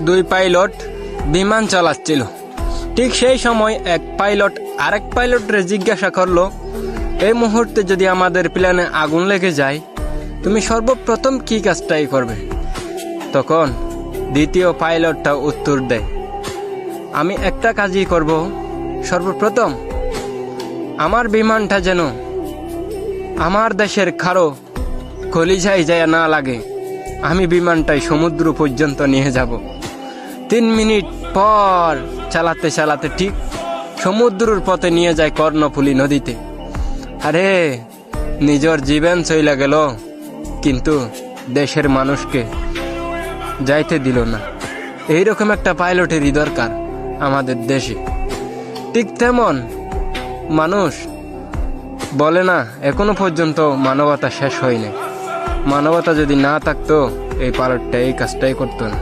দুই পাইলট বিমান চালাচ্ছিল। ঠিক সেই সময় এক পাইলট আরেক পাইলটরে জিজ্ঞাসা করলো, এই মুহূর্তে যদি আমাদের প্লেনে আগুন লেগে যায় তুমি সর্বপ্রথম কি কাজটাই করবে? তখন দ্বিতীয় পাইলটটা উত্তর দেয়, আমি একটা কাজই করব, সর্বপ্রথম আমার বিমানটা যেন আমার দেশের কারো কলিজায় যায় না লাগে, আমি বিমানটাই সমুদ্র পর্যন্ত নিয়ে যাব। 3 মিনিট পর চালাতে চালাতে ঠিক সমুদ্রের পথে নিয়ে যায় কর্ণফুলী নদীতে। আরে নিজের জীবন চইলা গেল, কিন্তু দেশের মানুষকে যাইতে দিল না। এইরকম একটা পাইলটেরই দরকার আমাদের দেশে। ঠিক তেমন মানুষ বলে না, এখনো পর্যন্ত মানবতা শেষ হয়নি। মানবতা যদি না থাকতো এই পাইলটটা এই কাজটাই করতো না।